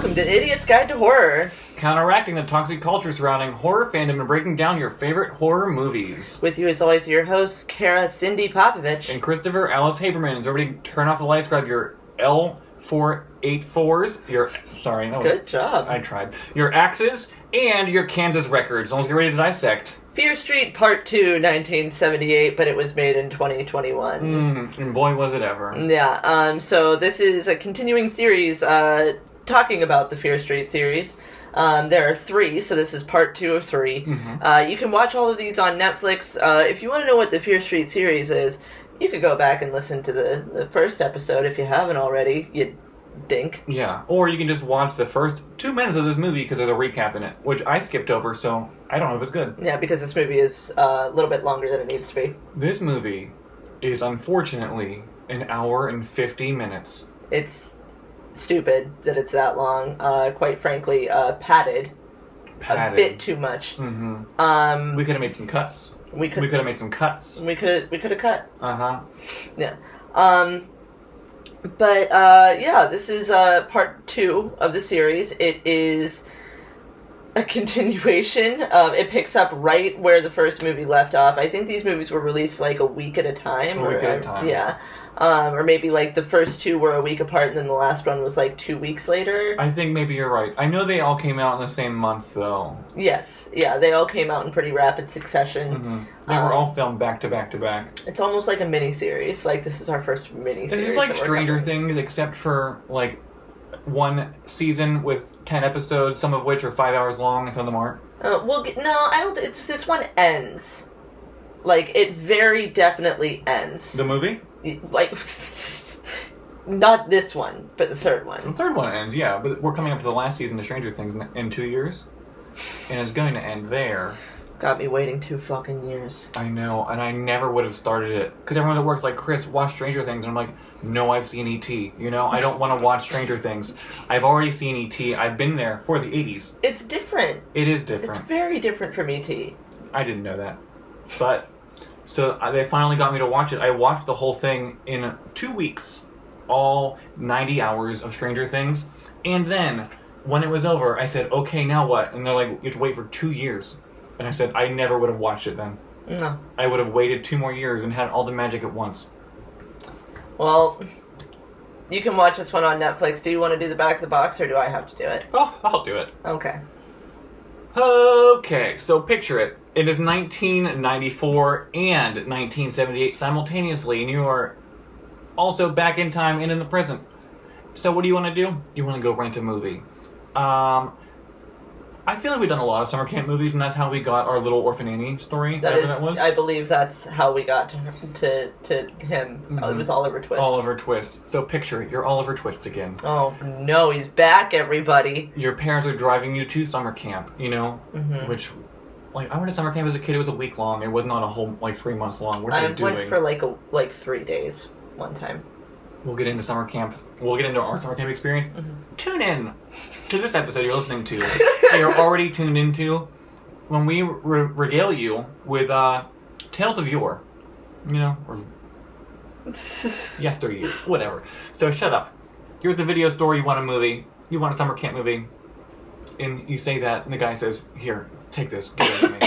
Welcome to Idiot's Guide to Horror. Counteracting the toxic culture surrounding horror fandom and breaking down your favorite horror movies. With you as always, your hosts, Kara Cindy Popovich. And Christopher Alice Haberman. So everybody turn off the lights, grab your L484s, sorry. Good job. I tried. Your axes and your Kansas records. Let's get ready to dissect. Fear Street Part 2, 1978, but it was made in 2021. And boy, was it ever. Yeah, so this is a continuing series talking about the Fear Street series. There are 3, so this is part 2 of 3. You can watch all of these on Netflix. If you want to know what the Fear Street series is, you could go back and listen to the first episode if you haven't already, you dink. Yeah, or you can just watch the first 2 minutes of this movie because there's a recap in it, which I skipped over, so I don't know if it's good. Yeah, because this movie is a little bit longer than it needs to be. This movie is unfortunately an hour and 50 minutes. It's stupid that it's that long. Quite frankly, padded. A bit too much. We could have made some cuts. We could have made some cuts. We could have cut. Yeah. But this is part 2 of the series. It is a continuation. It picks up right where the first movie left off. I think these movies were released like a week at a time. Yeah. Or maybe like the first 2 were a week apart and then the last one was like 2 weeks later. I think maybe you're right. I know they all came out in the same month though. Yes. Yeah, they all came out in pretty rapid succession. They were all filmed back to back to back. It's almost like a mini-series. Like, this is our first mini-series. This is like Stranger Things, except for like one season with 10 episodes, some of which are 5 hours long and some of them aren't. I don't. This one ends. Like, it very definitely ends. The movie? Like, not this one, but the third one. The third one ends, yeah, but we're coming up to the last season of Stranger Things in 2 years, and it's going to end there. Got me waiting 2 fucking years. I know, and I never would have started it. Because everyone that works like, Chris, watch Stranger Things. And I'm like, no, I've seen E.T. You know, I don't want to watch Stranger Things. I've already seen E.T. I've been there for the 80s. It's different. It is different. It's very different from E.T. I didn't know that. But, so they finally got me to watch it. I watched the whole thing in 2 weeks. All 90 hours of Stranger Things. And then, when it was over, I said, okay, now what? And they're like, you have to wait for 2 years. And I said, I never would have watched it then. No. I would have waited 2 more years and had all the magic at once. Well, you can watch this one on Netflix. Do you want to do the back of the box, or do I have to do it? Oh, I'll do it. Okay. Okay, so picture it. It is 1994 and 1978 simultaneously, and you are also back in time and in the present. So what do you want to do? You want to go rent a movie. I feel like we've done a lot of summer camp movies, and that's how we got our Little Orphan Annie story. That was. I believe that's how we got to him. It was Oliver Twist. Oliver Twist. So picture it, you're Oliver Twist again. Oh no, he's back, everybody. Your parents are driving you to summer camp, you know, which, like, I went to summer camp as a kid. It was a week long. It was not a whole 3 months long. What are they doing? I went for 3 days one time. We'll get into summer camp. We'll get into our summer camp experience. Tune in to this episode you're listening to. You're already tuned into when we regale you with tales of yore. You know, or yesteryear, whatever. So shut up. You're at the video store. You want a movie. You want a summer camp movie. And you say that, and the guy says, "Here, take this. Give it to me."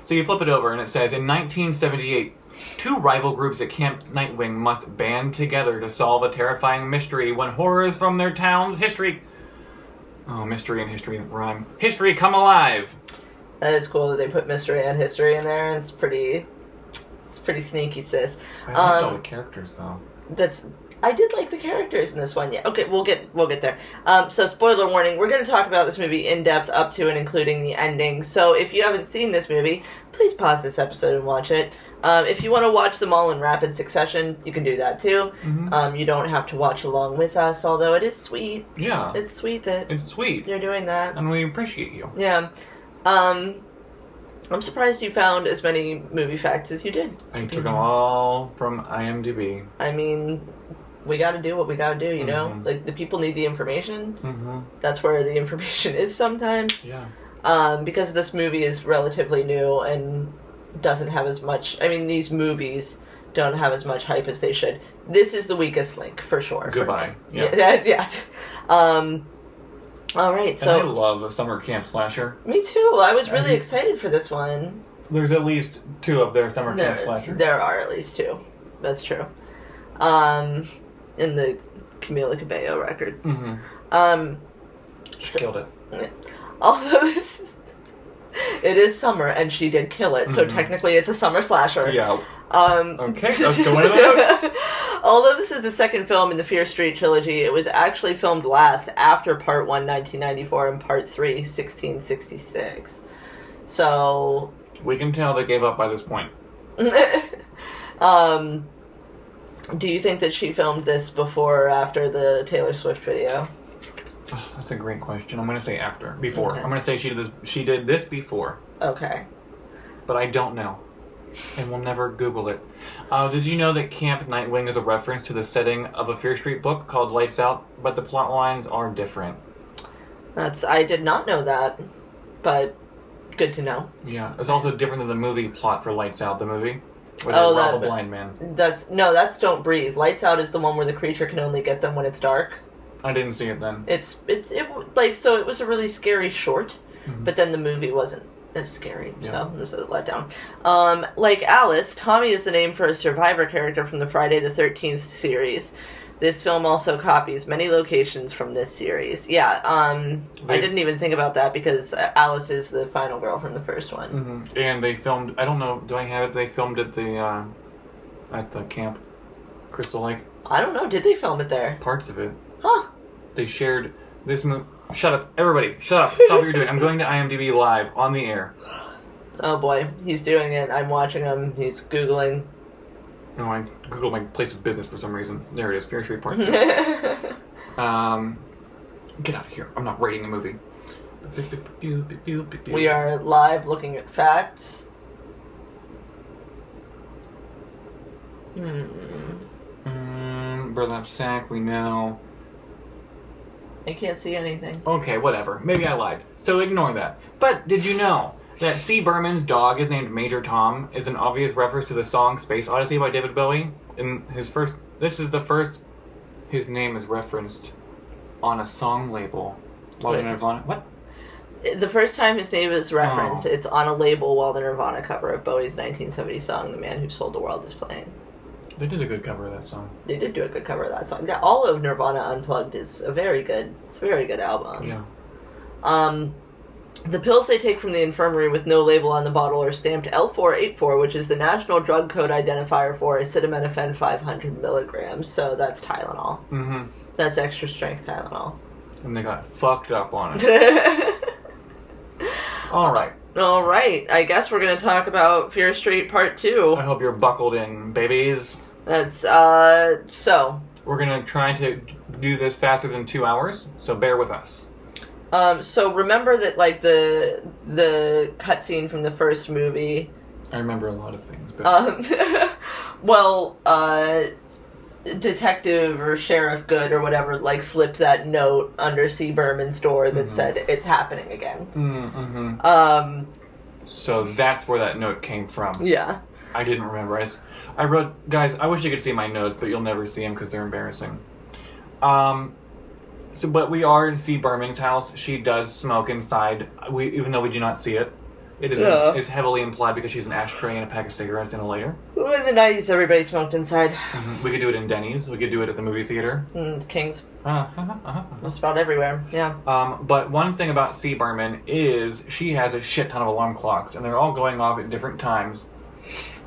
So you flip it over, and it says, in 1978. 2 rival groups at Camp Nightwing must band together to solve a terrifying mystery when horrors from their town's history... Oh, mystery and history rhyme. History come alive! That is cool that they put mystery and history in there. It's pretty sneaky, sis. I liked all the characters, though. I did like the characters in this one, yeah. Okay, we'll get there. So, spoiler warning, we're going to talk about this movie in depth up to and including the ending. So, if you haven't seen this movie, please pause this episode and watch it. If you want to watch them all in rapid succession, you can do that too. You don't have to watch along with us, although it is sweet. Yeah. It's sweet that you're doing that. And we appreciate you. Yeah. I'm surprised you found as many movie facts as you did. I took them all from IMDb. I mean, we gotta do what we gotta do, you know? Like, the people need the information. That's where the information is sometimes. Yeah. Because this movie is relatively new and doesn't have as much... I mean, these movies don't have as much hype as they should. This is the weakest link, for sure. Goodbye. Yeah. All right, And so I love a summer camp slasher. me too. I was really excited for this one. There's at least 2 of their summer camp slasher. There are at least 2. That's true. In the Camila Cabello record. She killed it. Although it is summer and she did kill it, so technically it's a summer slasher. Yeah. Okay, let's go into the notes. Although this is the second film in the Fear Street trilogy, it was actually filmed last after Part 1, 1994, and Part 3, 1666. So... we can tell they gave up by this point. Do you think that she filmed this before or after the Taylor Swift video? Oh, that's a great question. I'm going to say after. Before. Okay. I'm going to say she did this before. Okay. But I don't know. And we'll never Google it. Did you know that Camp Nightwing is a reference to the setting of a Fear Street book called Lights Out, but the plot lines are different? I did not know that, but good to know. Yeah, it's also different than the movie plot for Lights Out, the movie. Where Oh, they rob a blind man. That's Don't Breathe. Lights Out is the one where the creature can only get them when it's dark. I didn't see it then. So it was a really scary short, but then the movie wasn't as scary, so it was a letdown. Like Alice, Tommy is the name for a survivor character from the Friday the 13th series. This film also copies many locations from this series. Yeah, I didn't even think about that because Alice is the final girl from the first one. And they filmed, I don't know, do I have it? They filmed at the camp, Crystal Lake. I don't know, did they film it there? Parts of it. Huh. They shared this movie. Shut up, everybody, shut up, stop what you're doing. I'm going to IMDb live, on the air. Oh boy, he's doing it. I'm watching him. He's Googling. No, I googled my place of business for some reason. There it is, Fear Street Part 2. Get out of here. I'm not rating the movie. We are live looking at facts. Burlap sack, we know. I can't see anything. Okay, whatever. Maybe I lied. So ignore that. But did you know that C. Berman's dog is named Major Tom is an obvious reference to the song Space Odyssey by David Bowie? In his first... This is the first... His name is referenced on a song label. While the Nirvana... What? The first time his name is referenced, it's on a label while the Nirvana cover of Bowie's 1970 song, The Man Who Sold the World, is playing. They did a good cover of that song. They did do a good cover of that song. Yeah, all of Nirvana Unplugged is a very good album. Yeah. The pills they take from the infirmary with no label on the bottle are stamped L484, which is the National Drug Code identifier for acetaminophen 500 milligrams. So that's Tylenol. That's extra strength Tylenol. And they got fucked up on it. All right. I guess we're going to talk about Fear Street Part 2. I hope you're buckled in, babies. That's, so. We're going to try to do this faster than 2 hours, so bear with us. So remember that, like, the cutscene from the first movie... I remember a lot of things, but... Detective or Sheriff Good or whatever, like, slipped that note under C. Berman's door that said, it's happening again. So that's where that note came from. Yeah. I didn't remember. I wrote... Guys, I wish you could see my notes, but you'll never see them because they're embarrassing. But we are in C. Berman's house. She does smoke inside, even though we do not see it. It is heavily implied because she's an ashtray and a pack of cigarettes in a lighter. Well, in the 90s, everybody smoked inside. We could do it in Denny's. We could do it at the movie theater. King's. Just about everywhere, yeah. But one thing about C. Berman is she has a shit ton of alarm clocks, and they're all going off at different times.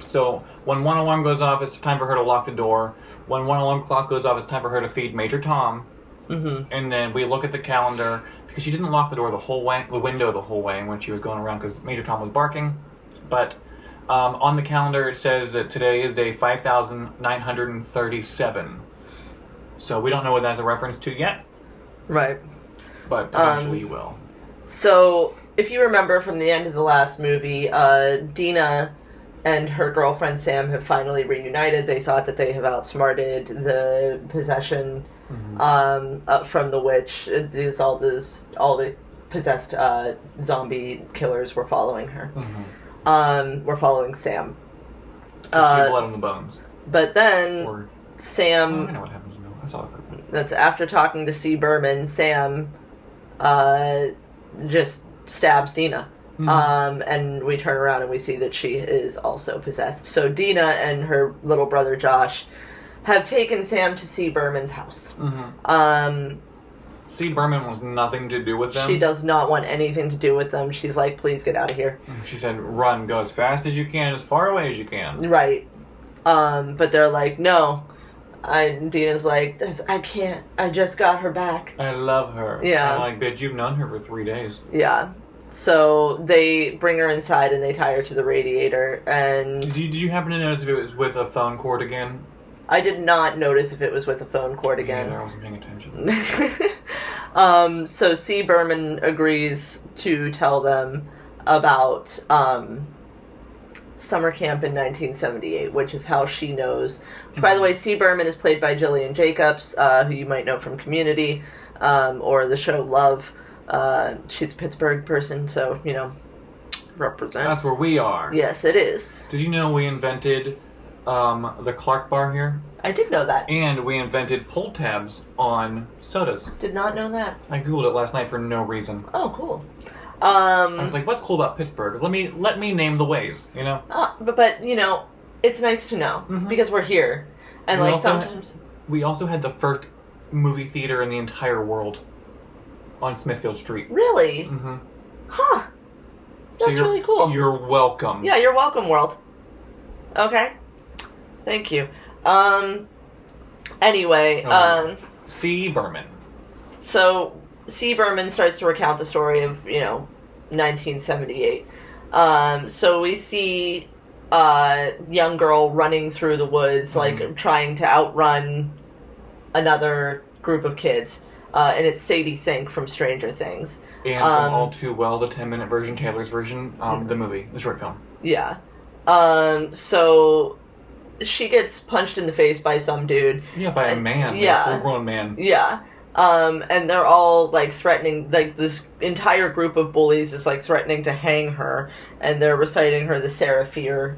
So when one alarm goes off, it's time for her to lock the door. When one alarm clock goes off, it's time for her to feed Major Tom. And then we look at the calendar, because she didn't lock the window the whole way when she was going around, because Major Tom was barking. But on the calendar it says that today is day 5,937. So we don't know what that's a reference to yet. Right. But eventually you will. So, if you remember from the end of the last movie, Dina and her girlfriend Sam have finally reunited. They thought that they have outsmarted the possession from the witch. All the possessed zombie killers were following her. Were following Sam. She blood on the bones. But then Sam... I know what happens now. I saw it. That's after talking to C. Berman. Sam just stabs Dina. Mhm. And we turn around and we see that she is also possessed. So Dina and her little brother Josh have taken Sam to C. Berman's house. C. Berman wants nothing to do with them. She does not want anything to do with them. She's like, please get out of here. She said, run, go as fast as you can, as far away as you can. Right. But they're like, no. Dina's like, I can't. I just got her back. I love her. Yeah. I'm like, bitch, you've known her for 3 days. Yeah. So they bring her inside and they tie her to the radiator. And Did you happen to notice if it was with a phone cord again? I did not notice if it was with a phone cord again. Yeah, I wasn't paying attention. So C. Berman agrees to tell them about summer camp in 1978, which is how she knows. By the way, C. Berman is played by Jillian Jacobs, who you might know from Community or the show Love. She's a Pittsburgh person, so, represent. That's where we are. Yes, it is. Did you know we invented the Clark bar here? I did know that. And we invented pull tabs on sodas. Did not know that. I googled it last night for no reason. Oh, cool. I was like, what's cool about Pittsburgh? Let me name the ways, But it's nice to know because we're here, and sometimes we also had the first movie theater in the entire world on Smithfield Street. Really? Mm-hmm. Huh. That's really cool. You're welcome. Yeah, you're welcome, world. Okay. Thank you. Anyway, C. Berman. So C. Berman starts to recount the story of 1978. So we see a young girl running through the woods, like trying to outrun another group of kids, and it's Sadie Sink from Stranger Things. And from All Too Well, the 10-minute version, Taylor's version, the movie, the short film. Yeah. So she gets punched in the face by some dude. Yeah, by a man. Yeah. A full-grown man. Yeah. And they're all, threatening, this entire group of bullies is, threatening to hang her, and they're reciting her the Seraphir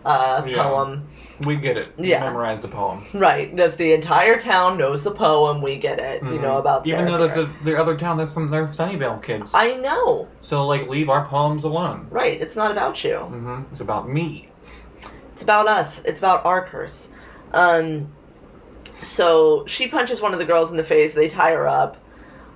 poem. We get it. Yeah. Memorize the poem. Right. That's the entire town knows the poem. We get it. About Even Seraphir. though there's the other town that's from their Sunnyvale kids. I know. So, leave our poems alone. Right. It's not about you. Mm-hmm. It's about me. It's about us. It's about our curse. So she punches one of the girls in the face. They tie her up.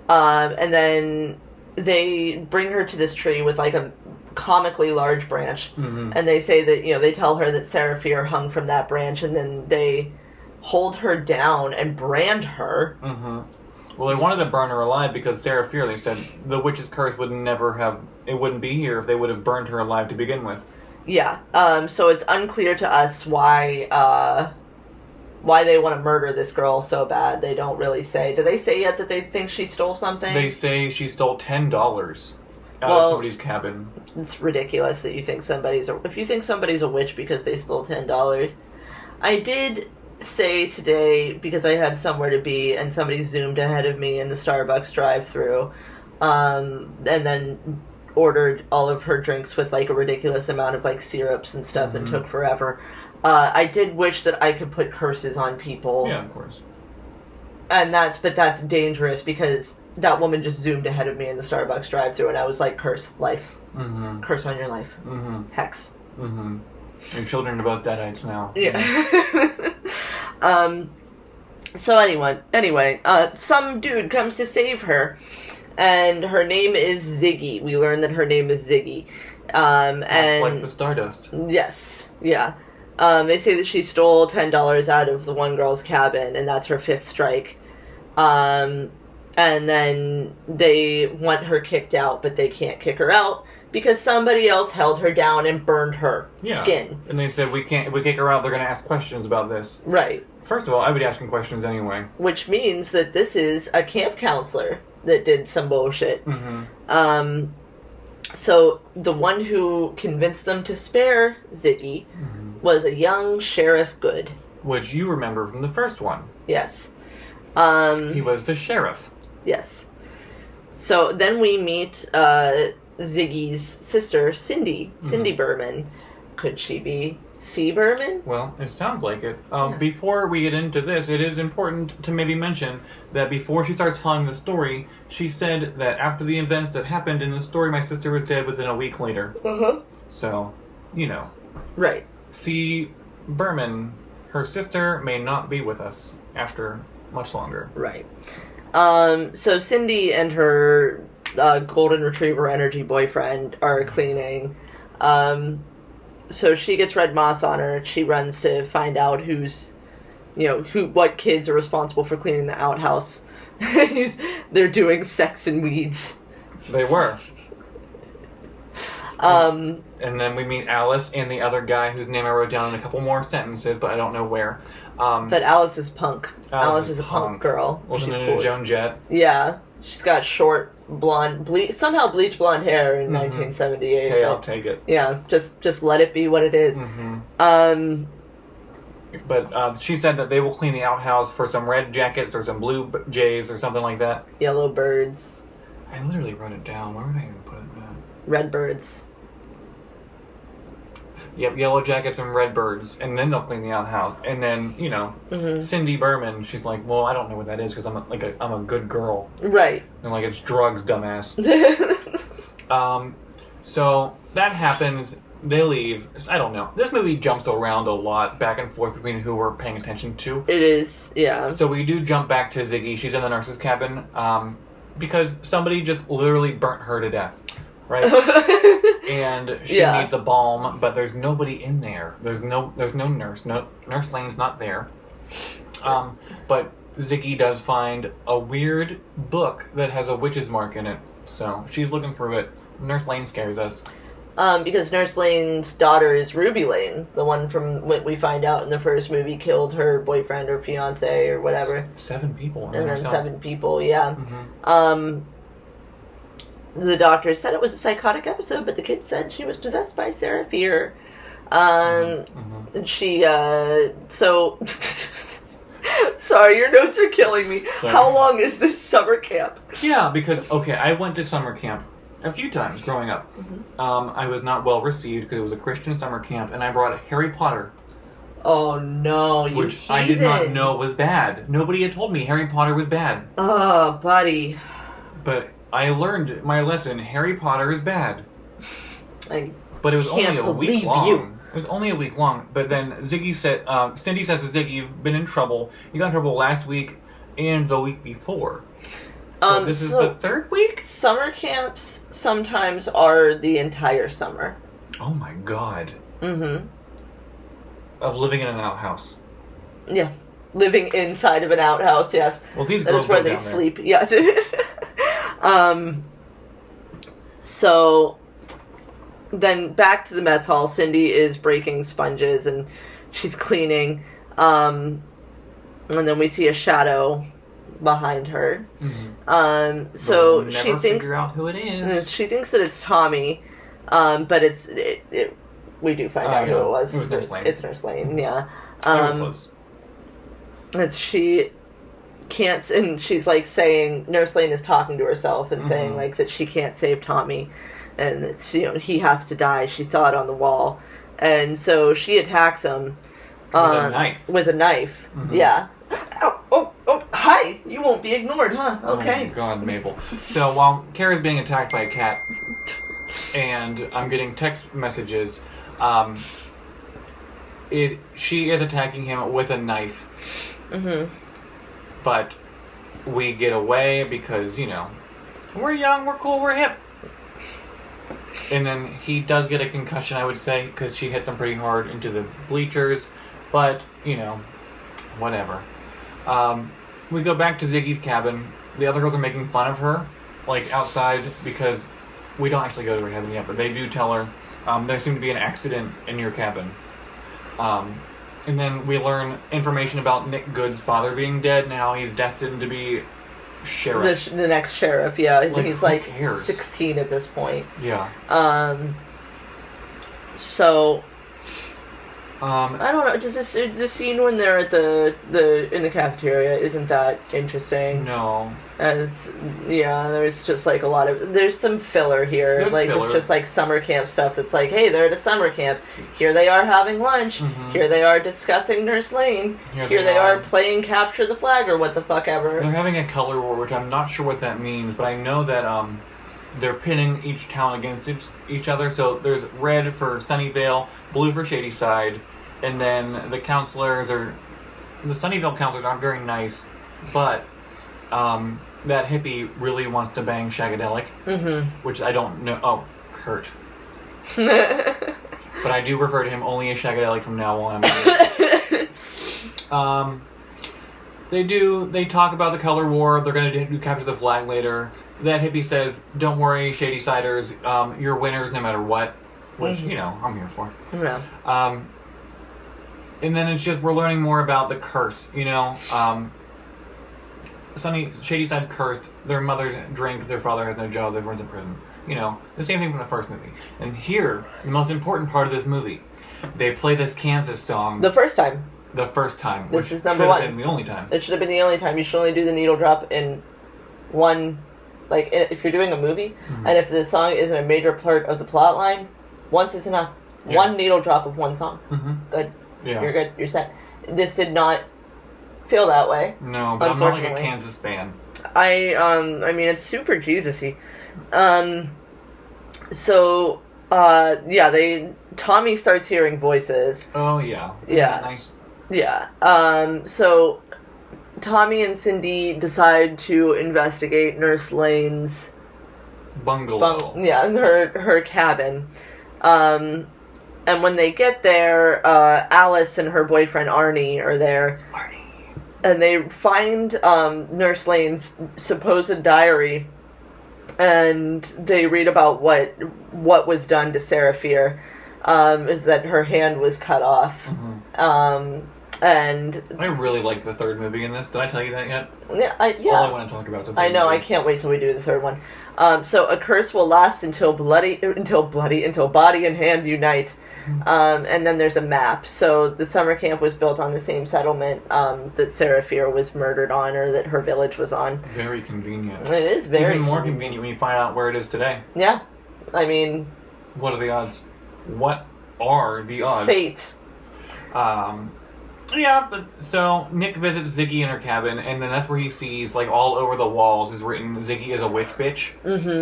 And then they bring her to this tree with, a comically large branch. Mm-hmm. And they say that, they tell her that Seraphir hung from that branch. And then they hold her down and brand her. Mm-hmm. Well, they wanted to burn her alive because Seraphir, they said, the witch's curse would never have... It wouldn't be here if they would have burned her alive to begin with. Yeah. So it's unclear to us why they want to murder this girl so bad. They don't really say. Do they say yet that they think she stole something? They say she stole $10 out of somebody's cabin. It's ridiculous that you think if you think somebody's a witch because they stole $10. I did say today, because I had somewhere to be and somebody zoomed ahead of me in the Starbucks drive-thru, and then ordered all of her drinks with a ridiculous amount of syrups and stuff and took forever. I did wish that I could put curses on people. Yeah, of course. And that's dangerous because that woman just zoomed ahead of me in the Starbucks drive-thru and I was like, curse life. Mm-hmm. Curse on your life. Mm-hmm. Hex. Mm-hmm. Your children are about Deadites now. Yeah. So anyway, some dude comes to save her. And her name is Ziggy. We learn that her name is Ziggy. And like the Stardust. Yes. Yeah. They say that she stole $10 out of the one girl's cabin, and that's her 5th strike. And then they want her kicked out, but they can't kick her out because somebody else held her down and burned her skin. And they said, if we kick her out, they're going to ask questions about this. Right. First of all, I would be asking questions anyway. Which means that this is a camp counselor that did some bullshit. Mm-hmm. So the one who convinced them to spare Ziggy was a young Sheriff Good. Which you remember from the first one. Yes. He was the sheriff. Yes. So then we meet Ziggy's sister, Cindy. Cindy Berman. Could she be C. Berman? Well, it sounds like it. Yeah. Before we get into this, it is important to maybe mention that before she starts telling the story, she said that after the events that happened in the story, my sister was dead within a week later. Uh-huh. So, you know. Right. C. Berman, her sister, may not be with us after much longer. Right. So Cindy and her golden retriever energy boyfriend are cleaning. So she gets red moss on her. She runs to find out what kids are responsible for cleaning the outhouse. They're doing sex and weeds. They were. And then we meet Alice and the other guy whose name I wrote down in a couple more sentences, but I don't know where. But Alice is punk. Alice is a punk girl. Wasn't She's it cool. Joan Jett? Yeah. She's got short, blonde, somehow bleach blonde hair in 1978. Hey, I'll take it. Yeah, just let it be what it is. Mm-hmm. But she said that they will clean the outhouse for some red jackets or some blue jays or something like that. Yellow birds. I literally wrote it down. Where would I even put it? Red birds. Yep, yellow jackets and red birds, and then they'll clean the outhouse. And then, Cindy Berman, she's like, well, I don't know what that is because I'm a good girl. Right. And like, it's drugs, dumbass. So that happens. They leave. I don't know. This movie jumps around a lot, back and forth between who we're paying attention to. It is, yeah. So we do jump back to Ziggy. She's in the nurse's cabin because somebody just literally burnt her to death. Right? And she needs a balm, but there's nobody in there. There's no nurse. Nurse Lane's not there. But Ziggy does find a weird book that has a witch's mark in it. So she's looking through it. Nurse Lane scares us. Because Nurse Lane's daughter is Ruby Lane, the one from what we find out in the first movie killed her boyfriend or fiance or whatever. 7 people. And then 7 people, yeah. Mm-hmm. The doctor said it was a psychotic episode, but the kid said she was possessed by Sarah Fear. She, so... Sorry, your notes are killing me. Sorry. How long is this summer camp? Yeah, because, I went to summer camp a few times growing up. I was not well received because it was a Christian summer camp, and I brought Harry Potter. Oh, no, you Which heathen. I did not know was bad. Nobody had told me Harry Potter was bad. Oh, buddy. But... I learned my lesson. Harry Potter is bad. But it was only a week long. It was only a week long. But then Ziggy said, Cindy says to Ziggy, "You've been in trouble. You got in trouble last week and the week before. So this is the 3rd week." Summer camps sometimes are the entire summer. Oh my god. Mm-hmm. Of living in an outhouse. Yeah, living inside of an outhouse. Yes. Well, these that girls is where go they down sleep. There. Yeah. So then back to the mess hall. Cindy is breaking sponges and she's cleaning. And then we see a shadow behind her. So we'll she thinks figure out who it is. She thinks that it's Tommy, but we do find out who it was. It was Nurse Lane. It's Nurse Lane. Yeah. It was close. And she can't, and she's like saying, Nurse Lane is talking to herself and saying like that she can't save Tommy, and it's, he has to die. She saw it on the wall, and so she attacks him with a knife. Yeah. Oh, hi! You won't be ignored, huh? Okay. Oh my god, Mabel. So while Kara's being attacked by a cat, and I'm getting text messages, she is attacking him with a knife. But we get away because, we're young, we're cool, we're hip. And then he does get a concussion, I would say, because she hits him pretty hard into the bleachers. But, whatever. We go back to Ziggy's cabin. The other girls are making fun of her, outside, because we don't actually go to her cabin yet, but they do tell her, there seemed to be an accident in your cabin. And then we learn information about Nick Good's father being dead and how he's destined to be sheriff. The next sheriff, yeah. He's who cares? 16 at this point. Yeah. So I don't know. Does the scene when they're at the in the cafeteria, isn't that interesting? No. And there's just like there's some filler here. There's filler. It's just like summer camp stuff that's like, hey, they're at a summer camp. Here they are having lunch. Mm-hmm. Here they are discussing Nurse Lane. Here they are playing capture the flag or what the fuck ever. They're having a color war, which I'm not sure what that means, but I know that they're pitting each town against each other. So there's red for Sunnyvale, blue for Shadyside, and then the Sunnyvale counselors aren't very nice, but that hippie really wants to bang Shagadelic, which I don't know. Oh, Kurt. But I do refer to him only as Shagadelic from now on. They talk about the color war. They're going to capture the flag later. That hippie says, "Don't worry, Shadysiders, you're winners no matter what," which I'm here for. Yeah. And then it's just we're learning more about the curse. Shadyside's cursed. Their mothers drink. Their father has no job. They've went to prison. The same thing from the first movie. And here, the most important part of this movie, they play this Kansas song. The first time. This is number one. Should have been the only time. It should have been the only time. You should only do the needle drop in one, like, if you're doing a movie, and if the song isn't a major part of the plot line, once is enough. Yeah. One needle drop of one song. Good. Yeah. You're good. You're set. This did not feel that way. No, but I'm not like a Kansas fan. I mean, it's super Jesus-y. Tommy starts hearing voices. Oh, yeah. Yeah. Nice. Yeah. So Tommy and Cindy decide to investigate Nurse Lane's bungalow. Her cabin. And when they get there, Alice and her boyfriend Arnie are there. And they find Nurse Lane's supposed diary, and they read about what was done to Sarah Fear, is that her hand was cut off. And I really liked the third movie in this. Did I tell you that yet? Yeah. All I want to talk about is the third I know. movie. I can't wait till we do the third one. So a curse will last until body and hand unite. And then there's a map. So the summer camp was built on the same settlement that Sarah Fear was murdered on, or that her village was on. Very convenient. It is very even more convenient when you find out where it is today. Yeah. I mean... What are the odds? What are the odds? Fate. Yeah, but so Nick visits Ziggy in her cabin, and then that's where he sees, like, all over the walls is written Ziggy is a witch bitch,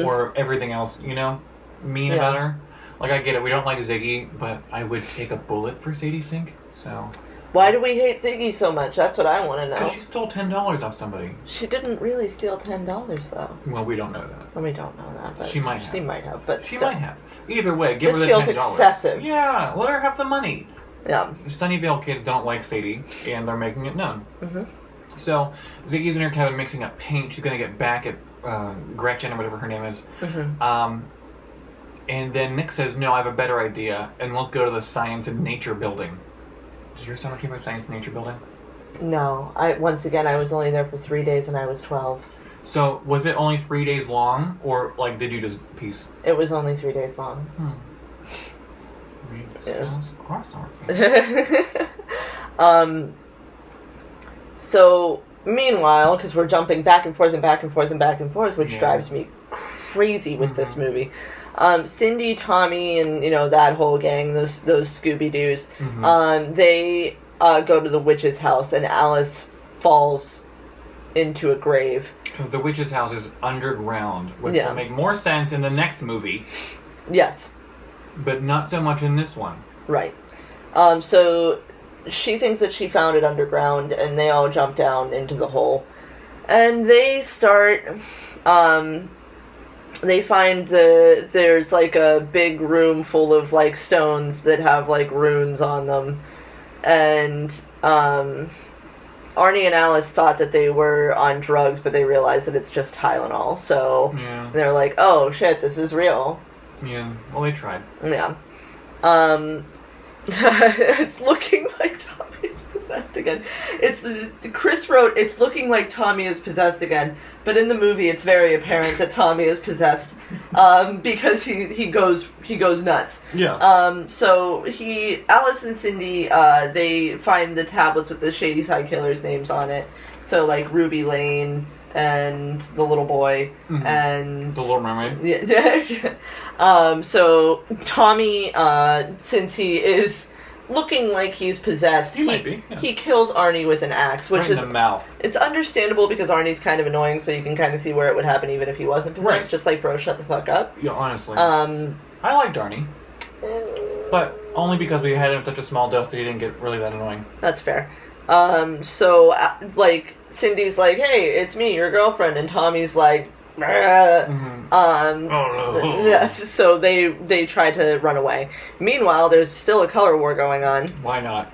or everything else, mean about her. Like, I get it, we don't like Ziggy, but I would take a bullet for Sadie Sink, so... Why do we hate Ziggy so much? That's what I want to know. Because she stole $10 off somebody. She didn't really steal $10, though. Well, we don't know that. Well, we don't know that, but... She might have. She might have, but She might have. Either way, give her the $10. This feels excessive. Yeah, let her have the money. Yeah. Sunnyvale kids don't like Sadie, and they're making it known. So, Ziggy's in her cabin mixing up paint. She's going to get back at Gretchen, or whatever her name is. And then Nick says, no, I have a better idea, and let's go to the Science and Nature building. Did your summer camp have Science and Nature building? No. Once again, I was only there for 3 days, and I was 12. So, was it only 3 days long, or, like, did you just piece? It was only 3 days long. So, meanwhile, because we're jumping back and forth and back and forth and back and forth, which drives me crazy with this movie. Cindy, Tommy, and that whole gang, those Scooby-Doos, they go to the witch's house, and Alice falls into a grave. Because the witch's house is underground, which will make more sense in the next movie. Yes. But not so much in this one. Right. So she thinks that she found it underground, and they all jump down into the hole. And they start... they find there's like a big room full of like stones that have like runes on them. And Arnie and Alice thought that they were on drugs, but they realized that it's just Tylenol. So they're like, oh shit, this is real. Yeah, well, they tried. Yeah. It's looking like Tommy's possessed again. Chris wrote, it's looking like Tommy is possessed again, but in the movie it's very apparent that Tommy is possessed because he goes nuts. Yeah. So Alice and Cindy, they find the tablets with the Shady Side Killer's names on it. So like Ruby Lane and the little boy and the Little Mermaid. Yeah. So Tommy, since he is looking like he's possessed, he kills Arnie with an axe, which right in the mouth. It's understandable because Arnie's kind of annoying, so you can kind of see where it would happen even if he wasn't possessed. Right. Just like, bro, shut the fuck up. Yeah, honestly. I liked Arnie, but only because we had him in such a small dose that he didn't get really that annoying. That's fair. So like Cindy's like, hey, it's me, your girlfriend, and Tommy's like, yes, so they try to run away. Meanwhile, there's still a color war going on. Why not?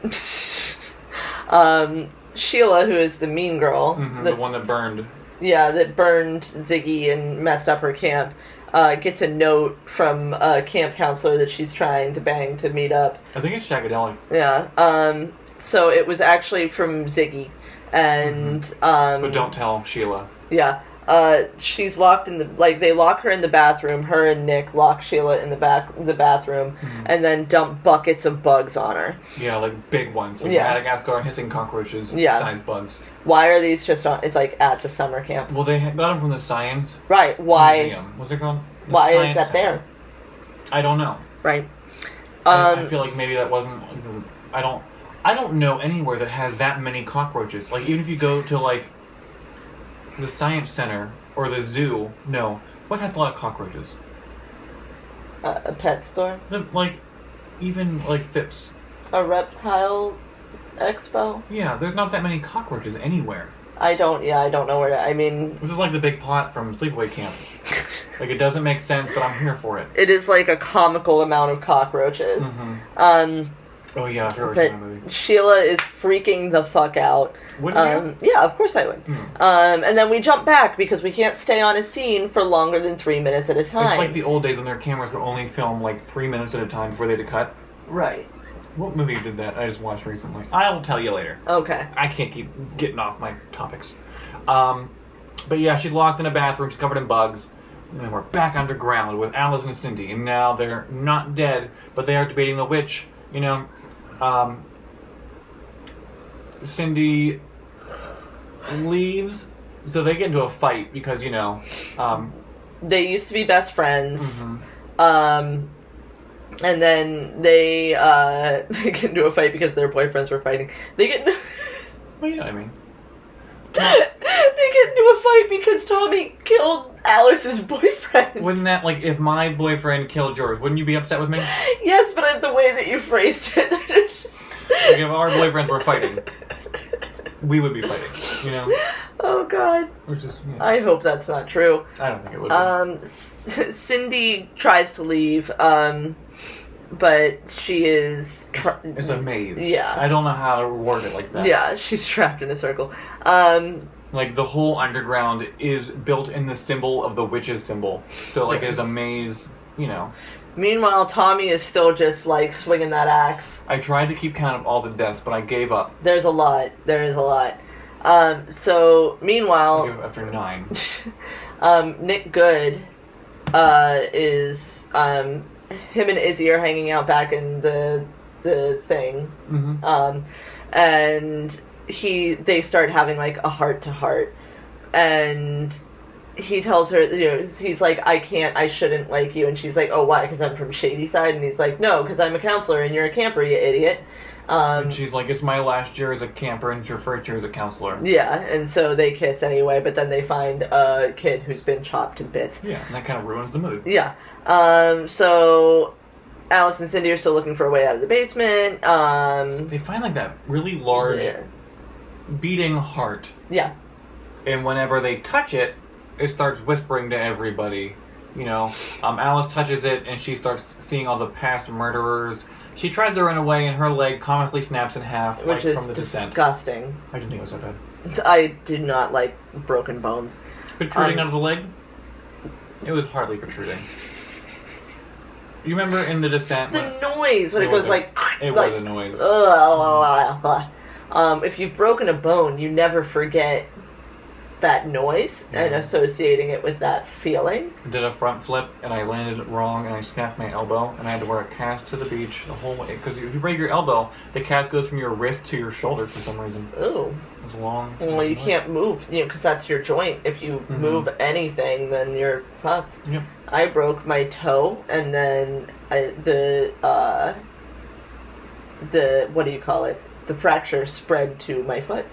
Sheila, who is the mean girl, the one that burned. Yeah, that burned Ziggy and messed up her camp. Gets a note from a camp counselor that she's trying to bang to meet up. I think it's Shagadelic. Yeah. So it was actually from Ziggy, and but don't tell Sheila. Yeah. She's locked in they lock her in the bathroom. Her and Nick lock Sheila in the bathroom, and then dump buckets of bugs on her. Yeah, like big ones, like Madagascar hissing cockroaches, size bugs. Why are these just on? It's like at the summer camp. Well, they got them from the science. Right. Why? Museum. What's it called? Why is that there? I don't know. Right. I feel like maybe that wasn't. I don't know anywhere that has that many cockroaches. Like even if you go to like the science center or the zoo, no. What has a lot of cockroaches? A pet store? Like, even, like, Phipps. A reptile expo? Yeah, there's not that many cockroaches anywhere. I don't know where to, I mean... This is like the big pot from Sleepaway Camp. Like, it doesn't make sense, but I'm here for it. It is like a comical amount of cockroaches. Oh yeah, I forgot the movie. Sheila is freaking the fuck out. Wouldn't you? Yeah, of course I would. And then we jump back because we can't stay on a scene for longer than 3 minutes at a time. It's like the old days when their cameras would only film like 3 minutes at a time before they had to cut. Right. What movie did that? I just watched recently. I'll tell you later. Okay. I can't keep getting off my topics. But yeah, she's locked in a bathroom. She's covered in bugs. And we're back underground with Alice and Cindy. And now they're not dead, but they are debating the witch. You know, Cindy leaves, so they get into a fight because, you know, they used to be best friends. And then they get into a fight because their boyfriends were fighting. They get well, you know what I mean. They get into a fight because Tommy killed Alice's boyfriend. Wouldn't that, like, if my boyfriend killed yours, wouldn't you be upset with me? Yes, but the way that you phrased it, it's just... Like, if our boyfriends were fighting, we would be fighting, you know? Oh, God. Which is, you know, I hope that's not true. I don't think it would be. Cindy tries to leave, but she is... It's a maze. Yeah. I don't know how to word it like that. Yeah, she's trapped in a circle. Like, the whole underground is built in the symbol of the witch's symbol. So, like, it is a maze, you know. Meanwhile, Tommy is still just, like, swinging that axe. I tried to keep count of all the deaths, but I gave up. There's a lot. There is a lot. So, meanwhile... I gave up after 9. Nick Good is... him and Izzy are hanging out back in the thing. And they start having, like, a heart-to-heart. And... he tells her, you know, he's like, I shouldn't like you. And she's like, oh, why? Because I'm from Shady Side? And he's like, no, because I'm a counselor and you're a camper, you idiot. And she's like, it's my last year as a camper and it's your first year as a counselor. Yeah, and so they kiss anyway, but then they find a kid who's been chopped to bits. Yeah, and that kind of ruins the mood. Yeah. So Alice and Cindy are still looking for a way out of the basement. They find, like, that really large beating heart. Yeah. And whenever they touch it, it starts whispering to everybody, you know. Alice touches it, and she starts seeing all the past murderers. She tries to run away, and her leg comically snaps in half, which is from the disgusting. descent. I didn't think it was that bad. I did not like broken bones. Protruding out of the leg? It was hardly protruding. You remember in the descent? Just the noise when it goes like... It was a noise. If you've broken a bone, you never forget that noise and associating it with that feeling. I did a front flip and I landed it wrong and I snapped my elbow and I had to wear a cast to the beach the whole way. Because if you break your elbow, the cast goes from your wrist to your shoulder for some reason. Ooh. It's long. Well, you can't move, because that's your joint. If you move anything, then you're fucked. Yep. I broke my toe, and then the what do you call it? The fracture spread to my foot.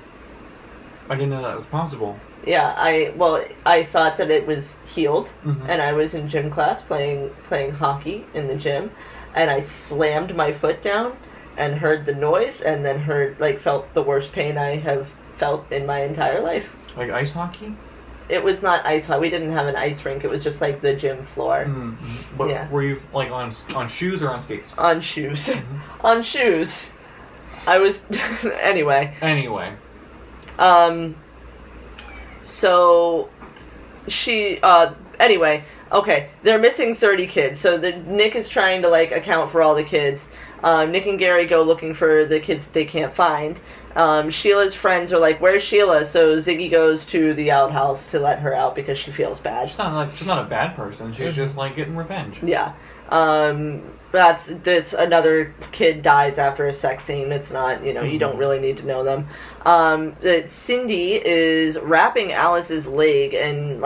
I didn't know that was possible. Yeah, I thought that it was healed, and I was in gym class playing hockey in the gym, and I slammed my foot down and heard the noise, and then felt the worst pain I have felt in my entire life. Like ice hockey? It was not ice hockey. We didn't have an ice rink. It was just like the gym floor. But yeah. Were you like on shoes or on skates? On shoes. On shoes. I was anyway. So she anyway, okay, they're missing 30 kids. So Nick is trying to account for all the kids. Nick and Gary go looking for the kids they can't find. Sheila's friends are like, "Where's Sheila?" So Ziggy goes to the outhouse to let her out because she feels bad. She's not a bad person. She's just getting revenge. Yeah. That's another kid dies after a sex scene. It's not, you don't really need to know them. Cindy is wrapping Alice's leg and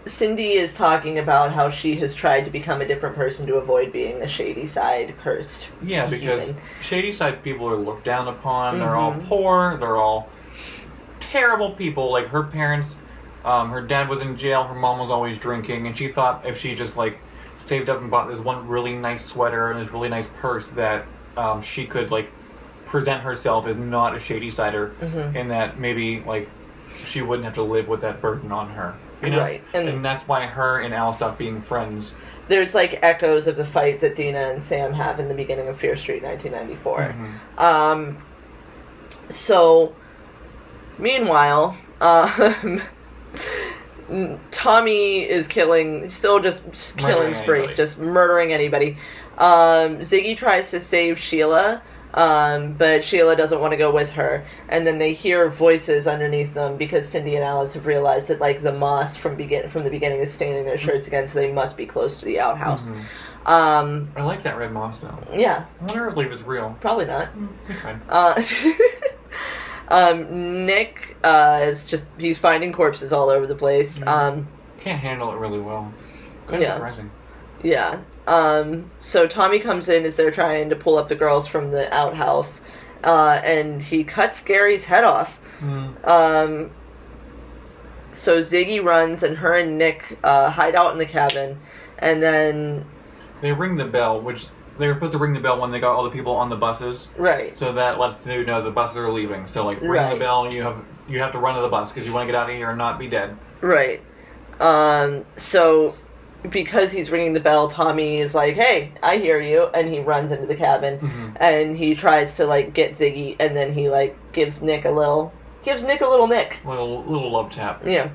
Cindy is talking about how she has tried to become a different person to avoid being a shady side cursed. Yeah, because human. shady side people are looked down upon. They're all poor. They're all terrible people. Like her parents, her dad was in jail. Her mom was always drinking, and she thought if she just saved up and bought this one really nice sweater and this really nice purse that she could present herself as not a shady sider, and that maybe she wouldn't have to live with that burden on her. Right. And that's why her and Al stopped being friends. There's echoes of the fight that Dina and Sam have in the beginning of Fear Street 1994. So, meanwhile, Tommy is killing spree, just murdering anybody. Ziggy tries to save Sheila, but Sheila doesn't want to go with her. And then they hear voices underneath them because Cindy and Alice have realized that the moss from the beginning is staining their shirts again, so they must be close to the outhouse. I like that red moss though. Yeah. I wonder if it's real. Probably not. Okay. Nick he's finding corpses all over the place. Can't handle it really well. Kind of surprising. Yeah. So Tommy comes in as they're trying to pull up the girls from the outhouse, and he cuts Gary's head off. So Ziggy runs, and her and Nick hide out in the cabin, and then they ring the bell, which they were supposed to ring the bell when they got all the people on the buses. Right. So that lets you know the buses are leaving. So ring the bell, and you have to run to the bus because you want to get out of here and not be dead. Right. So because he's ringing the bell, Tommy is like, "Hey, I hear you," and he runs into the cabin, and he tries to get Ziggy, and then he gives Nick a little nick. Little love tap. Yeah.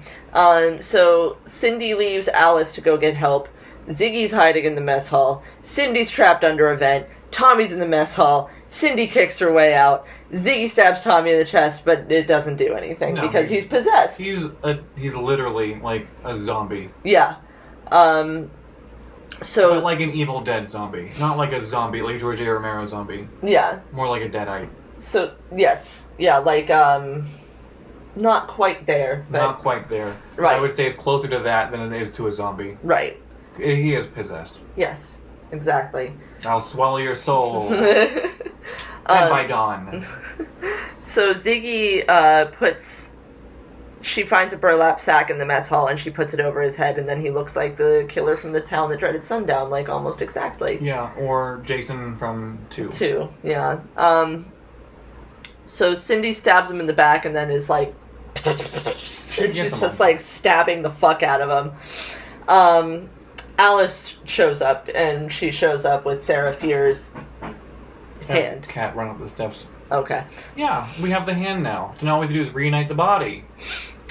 So Cindy leaves Alice to go get help. Ziggy's hiding in the mess hall. Cindy's trapped under a vent. Tommy's in the mess hall. Cindy kicks her way out. Ziggy stabs Tommy in the chest, but it doesn't do anything because he's possessed. He's literally a zombie. Yeah. So but an Evil Dead zombie, not a zombie like George A. Romero zombie. Yeah. More like a Deadite. So yes, yeah, not quite there. But, not quite there. Right. I would say it's closer to that than it is to a zombie. Right. He is possessed. Yes, exactly. I'll swallow your soul. And by dawn. So Ziggy she finds a burlap sack in the mess hall and she puts it over his head, and then he looks like the killer from the town that dreaded sundown, almost exactly. Yeah, or Jason from 2. 2, yeah. So Cindy stabs him in the back and then is she's just stabbing the fuck out of him. Alice shows up, and she shows up with Sarah Fear's hand. Cat run up the steps. Okay. Yeah, we have the hand now. So now all we have to do is reunite the body.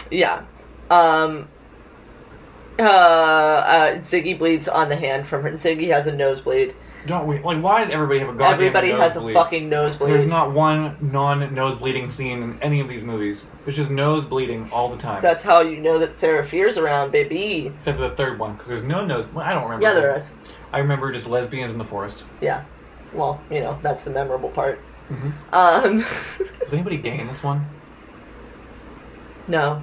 Yeah. Ziggy bleeds on the hand from her. Ziggy has a nosebleed. Don't we? Like, why does everybody have a goddamn Everybody has a nosebleed? fucking nosebleed. There's not one non-nose bleeding scene in any of these movies. It's just nose bleeding all the time. That's how you know that Sarah Fier's around, baby. Except for the third one, because there's no nose... Well, I don't remember. Yeah, there is. I remember just lesbians in the forest. Yeah. Well, you know, that's the memorable part. Mm-hmm. Was anybody gay in this one? No.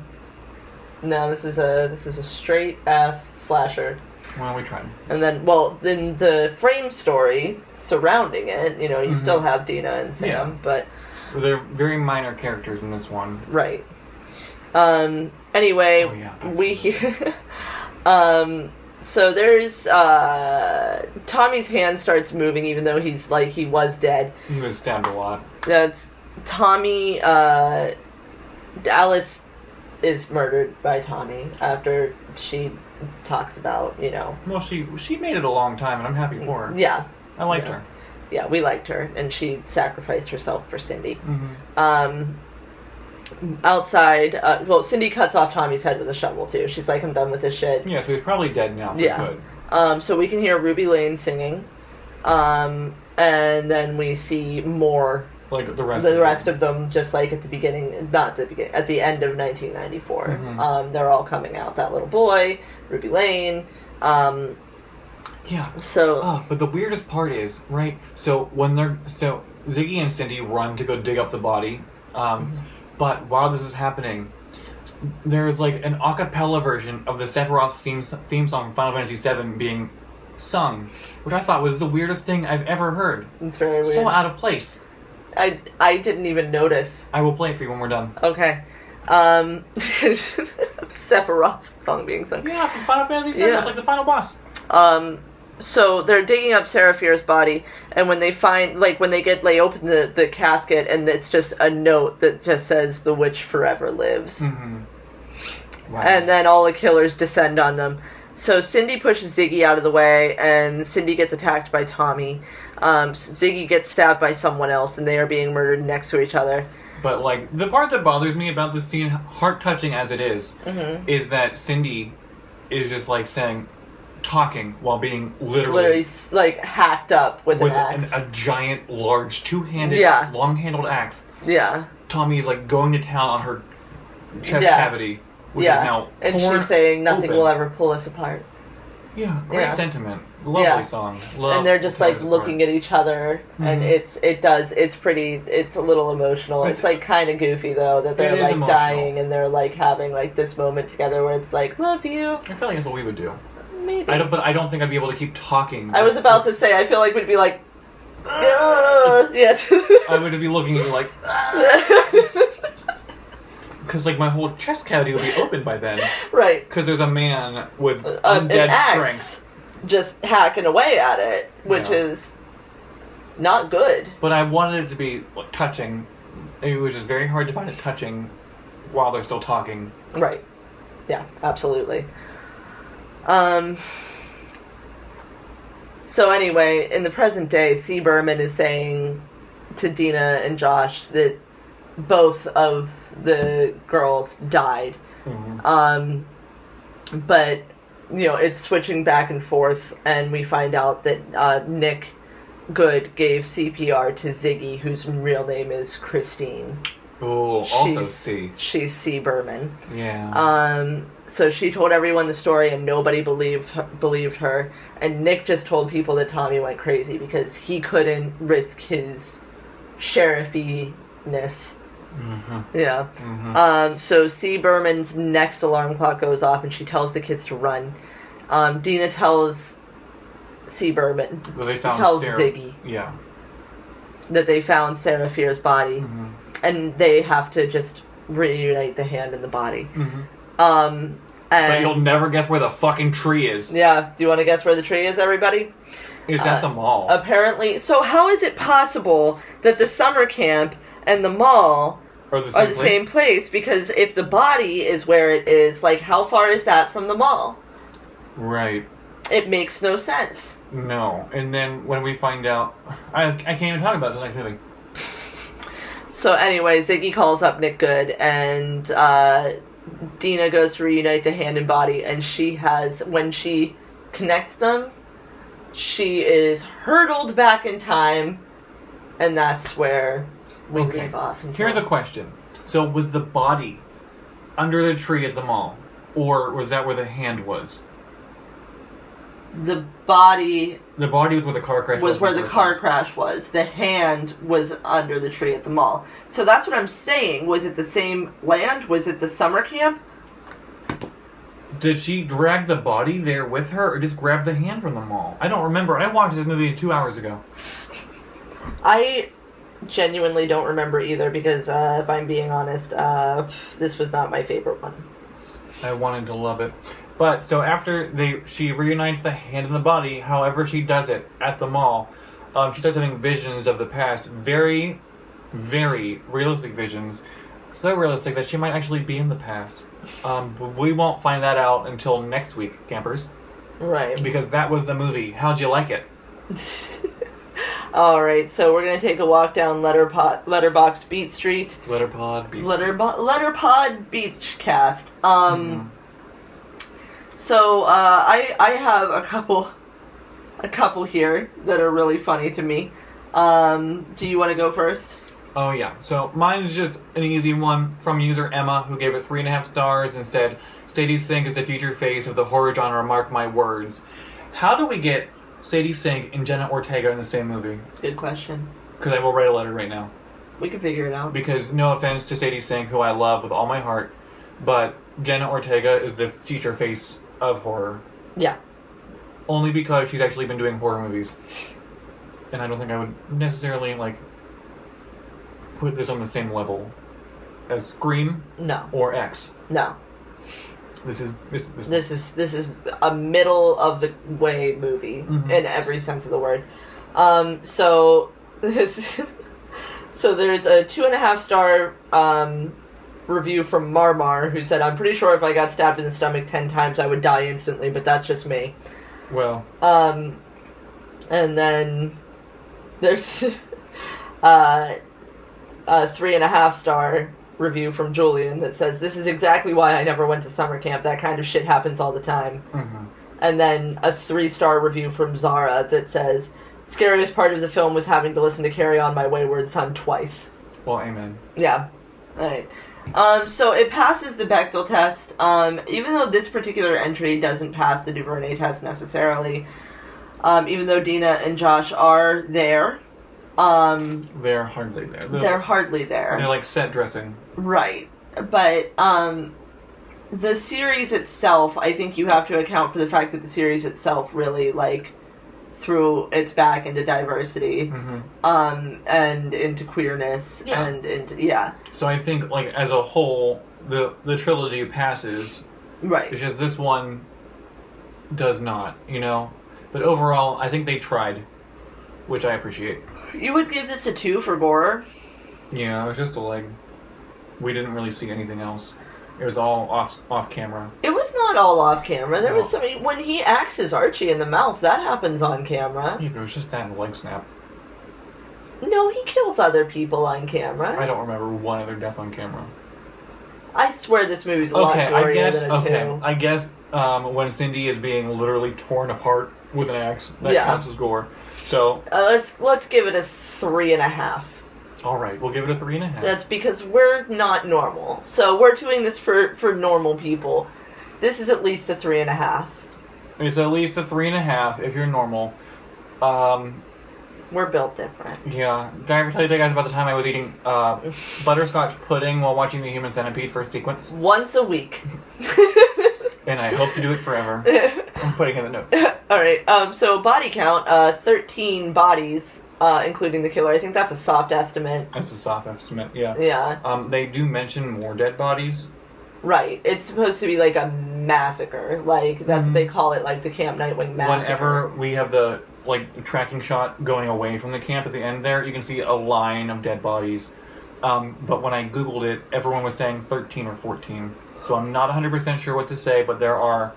No, this is a straight ass slasher. Well, we tried. And then, then the frame story surrounding it, you know, you still have Dina and Sam, but... Well, they're very minor characters in this one. Right. Anyway, we hear... so there's, Tommy's hand starts moving even though he's, like, he was dead. He was stabbed a lot. That's Tommy, Alice is murdered by Tommy after she talks about, you know... Well, she made it a long time, and I'm happy for her. Yeah. I liked her. Yeah, we liked her, and she sacrificed herself for Cindy. Mm-hmm. Outside, Cindy cuts off Tommy's head with a shovel, too. She's like, I'm done with this shit. Yeah, so he's probably dead now for good. So we can hear Ruby Lane singing, and then we see more... Like the rest of them, just like at the beginning, not the beginning, at the end of 1994. Mm-hmm. They're all coming out. That little boy, Ruby Lane. Yeah. So. But the weirdest part is, right, so Ziggy and Cindy run to go dig up the body, but while this is happening, there's like an a cappella version of the Sephiroth theme song from Final Fantasy VII being sung, which I thought was the weirdest thing I've ever heard. It's very weird. So out of place. I didn't even notice. I will play it for you when we're done. Okay. Sephiroth song being sung. Yeah, from Final Fantasy VII. It's like the final boss. So they're digging up Sarah Fier's body, and when they find, like, when they open the casket, and it's just a note that just says, "The witch forever lives." Mm-hmm. Wow. And then all the killers descend on them. So Cindy pushes Ziggy out of the way, and Cindy gets attacked by Tommy. Ziggy gets stabbed by someone else, and they are being murdered next to each other. But, like, the part that bothers me about this scene, heart-touching as it is that Cindy is just, like, talking while being literally like, hacked up with an axe. A giant, large, two-handed, long-handled axe. Yeah. Tommy's, like, going to town on her chest cavity, which is now and she's saying, nothing will ever pull us apart. Yeah, great sentiment. Lovely song. And they're just, like, looking at each other, and it's a little emotional. It's like, kind of goofy, though, that they're, like, emotional. Dying, and they're, like, having, like, this moment together where it's like, love you. I feel like that's what we would do. Maybe. But I don't think I'd be able to keep talking. I was about to say, I feel like we'd be like, yes. I would just be looking at you like, because, like, my whole chest cavity would be open by then. Right. Because there's a man with undead strength. Just hacking away at it, which is not good. But I wanted it to be, like, touching. It was just very hard to find it touching while they're still talking. Right. Yeah, absolutely. So anyway, in the present day, C. Berman is saying to Dina and Josh that both of the girls died. Mm-hmm. But, you know, it's switching back and forth, and we find out that Nick Good gave CPR to Ziggy, whose real name is Christine. Oh, also C. She's C. Berman. Yeah. So she told everyone the story, and nobody believed her. And Nick just told people that Tommy went crazy because he couldn't risk his sheriffy-ness. Mm-hmm. Yeah. Mm-hmm. So C. Berman's next alarm clock goes off, and she tells the kids to run. Dina tells C. Berman, Ziggy, that they found Sarah Fier's body, and they have to just reunite the hand and the body. But you'll never guess where the fucking tree is. Yeah. Do you want to guess where the tree is, everybody? It's at the mall. Apparently. So how is it possible that the summer camp and the mall are the same place? Because if the body is where it is, like, how far is that from the mall? Right. It makes no sense. No. And then when we find out... I can't even talk about the next movie. So anyway, Ziggy calls up Nick Good, and Dina goes to reunite the hand and body, and when she connects them, she is hurtled back in time, and that's where we leave off. Here's a question. So was the body under the tree at the mall, or was that where the hand was? The body was where the car crash was. Was where the car crash was. The hand was under the tree at the mall. So that's what I'm saying. Was it the same land? Was it the summer camp? Did she drag the body there with her, or just grab the hand from the mall? I don't remember. I watched this movie 2 hours ago. I genuinely don't remember either because, if I'm being honest, this was not my favorite one. I wanted to love it. But, so after she reunites the hand and the body, however she does it at the mall, she starts having visions of the past. Very, very realistic visions. So realistic that she might actually be in the past. But we won't find that out until next week, campers. Right. Because that was the movie. How'd you like it? Alright, so we're going to take a walk down Letterboxd Beat Street. Letterpod Beach Cast. So, I have a couple here that are really funny to me. Do you want to go first? Oh yeah, so mine is just an easy one from user Emma, who gave it 3.5 stars and said, Sadie Sink is the future face of the horror genre, mark my words. How do we get Sadie Sink and Jenna Ortega in the same movie? Good question. Because I will write a letter right now. We can figure it out. Because no offense to Sadie Sink, who I love with all my heart, but Jenna Ortega is the future face of horror. Yeah. Only because she's actually been doing horror movies. And I don't think I would necessarily, put this on the same level as Scream. No. Or X. No. This is a middle of the way movie in every sense of the word. So there's a 2.5 star review from Marmar, who said, I'm pretty sure if I got stabbed in the stomach 10 times I would die instantly, but that's just me. Well. And then there's a 3.5 star review from Julian that says, this is exactly why I never went to summer camp. That kind of shit happens all the time. And then a 3-star review from Zara that says, scariest part of the film was having to listen to Carry On My Wayward Son twice. Well, amen. Yeah. Alright. So it passes the Bechdel test, even though this particular entry doesn't pass the DuVernay test necessarily, even though Dina and Josh are there. They're hardly there. They're hardly there. They're like set dressing. Right. But, the series itself, I think you have to account for the fact that the series itself really, threw its back into diversity, and into queerness, and into, So I think, as a whole, the trilogy passes. Right. It's just this one does not, But overall, I think they tried, which I appreciate. You would give this a 2 for gore? Yeah, it was just we didn't really see anything else. It was all off camera. It was not all off camera. There was something when he axes Archie in the mouth. That happens on camera. Yeah, but it was just that leg snap. No, he kills other people on camera. I don't remember one other death on camera. I swear this movie's a lot gorier than a 2. I guess when Cindy is being literally torn apart with an axe, that counts as gore. So let's give it a 3.5. All right, we'll give it a 3.5. That's because we're not normal. So we're doing this for normal people. This is at least a 3.5. It's at least a 3.5 if you're normal. We're built different. Yeah. Did I ever tell you guys about the time I was eating butterscotch pudding while watching The Human Centipede first sequence? Once a week. And I hope to do it forever. I'm putting in the notes. Alright, so body count, 13 bodies, including the killer. I think that's a soft estimate. That's a soft estimate, yeah. Yeah. They do mention more dead bodies. Right. It's supposed to be like a massacre. That's what they call it, the Camp Nightwing massacre. Whenever we have the, tracking shot going away from the camp at the end there, you can see a line of dead bodies. But when I Googled it, everyone was saying 13 or 14. So I'm not 100% sure what to say, but there were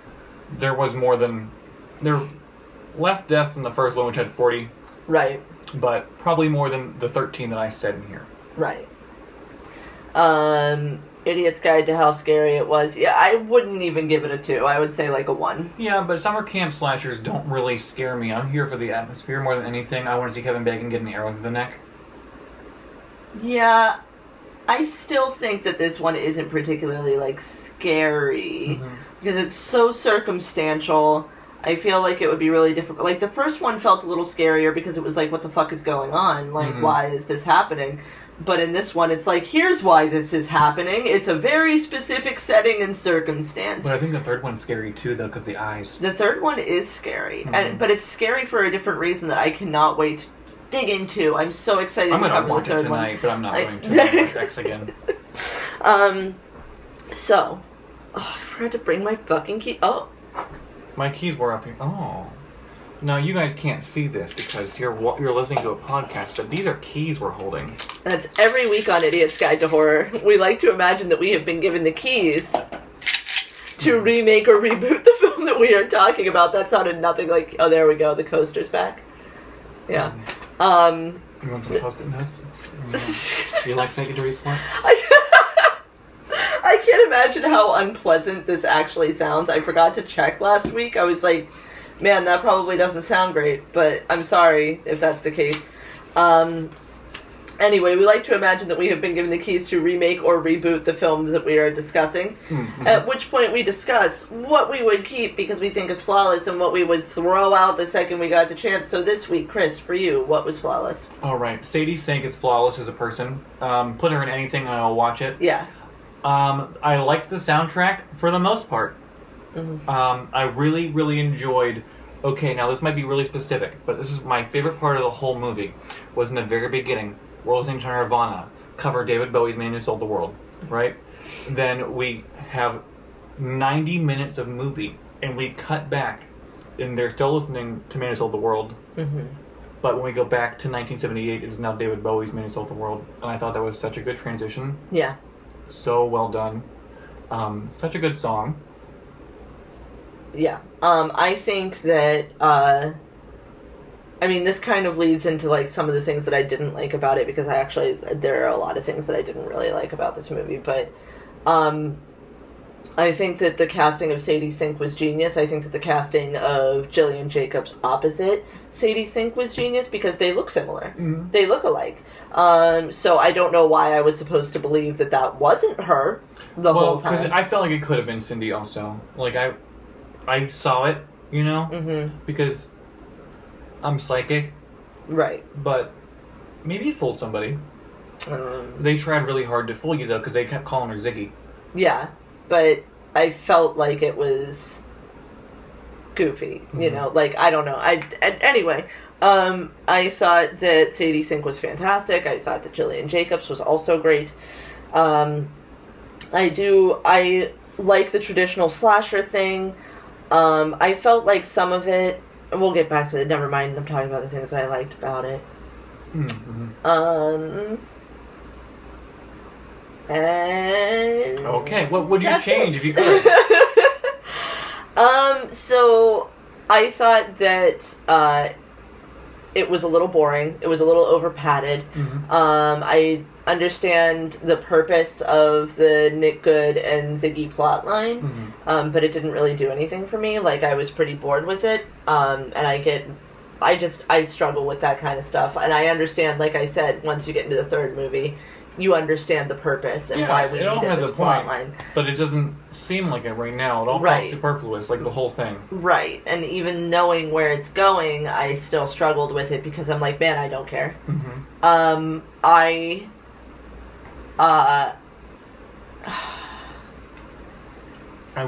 less deaths than the first one, which had 40. Right. But probably more than the 13 that I said in here. Right. Idiot's Guide to How Scary It Was. Yeah, I wouldn't even give it a 2. I would say like a 1. Yeah, but summer camp slashers don't really scare me. I'm here for the atmosphere more than anything. I want to see Kevin Bacon get an arrow through the neck. Yeah, I still think that this one isn't particularly, like, scary. Because it's so circumstantial. I feel like it would be really difficult. Like, the first one felt a little scarier because it was like, what the fuck is going on? Like, why is this happening? But in this one, it's like, here's why this is happening. It's a very specific setting and circumstance. But I think the third one's scary, too, though, because the eyes. The third one is scary. But it's scary for a different reason that I cannot wait to dig into. I'm so excited I'm to going cover to watch the third it tonight, one. but I'm not going to watch X again. So, I forgot to bring my fucking key. Oh. My keys were up here. Oh. Now, you guys can't see this because you're listening to a podcast, but these are keys we're holding. That's every week on Idiot's Guide to Horror. We like to imagine that we have been given the keys to remake or reboot the film that we are talking about. That sounded nothing like... Oh, there we go. The coaster's back. Yeah. You want some Post-it notes? You like that, you dirty slut? I can't imagine how unpleasant this actually sounds. I forgot to check last week. I was like... Man, that probably doesn't sound great, but I'm sorry if that's the case. Anyway, we like to imagine that we have been given the keys to remake or reboot the films that we are discussing, at which point we discuss what we would keep because we think it's flawless and what we would throw out the second we got the chance. So this week, Chris, for you, what was flawless? All right. Sadie Sink is flawless as a person. Put her in anything and I'll watch it. Yeah. I liked the soundtrack for the most part. I really, really enjoyed... Okay, now this might be really specific, but this is my favorite part of the whole movie, was in the very beginning. We're listening to Nirvana cover David Bowie's Man Who Sold the World, right? Then we have 90 minutes of movie, and we cut back, and they're still listening to Man Who Sold the World. But when we go back to 1978, it is now David Bowie's Man Who Sold the World, and I thought that was such a good transition. Yeah. So well done. Such a good song. Yeah. I think that, I mean, this kind of leads into, like, some of the things that I didn't like about it, because there are a lot of things that I didn't really like about this movie, but, I think that the casting of Sadie Sink was genius. I think that the casting of Gillian Jacobs opposite Sadie Sink was genius, because they look similar. They look alike. So I don't know why I was supposed to believe that that wasn't her the whole time. Because I felt like it could have been Cindy also. Like, I saw it, you know? Because I'm psychic. Right. But maybe it fooled somebody. They tried really hard to fool you, though, because they kept calling her Ziggy. Yeah, but I felt like it was goofy, you know? Like, I don't know. Anyway, I thought that Sadie Sink was fantastic. I thought that Gillian Jacobs was also great. I like the traditional slasher thing. I felt like some of it... We'll get back to it. Never mind. I'm talking about the things that I liked about it. And... Okay, what would you change if you could? So I thought that it was a little boring. It was a little over padded. I understand the purpose of the Nick Good and Ziggy plotline, but it didn't really do anything for me. Like, I was pretty bored with it, and I struggle with that kind of stuff. And I understand, like I said, once you get into the third movie, you understand the purpose and why we needed this plotline. But it doesn't seem like it right now. It all feels superfluous, like the whole thing. Right, and even knowing where it's going, I still struggled with it because I'm like, man, I don't care. I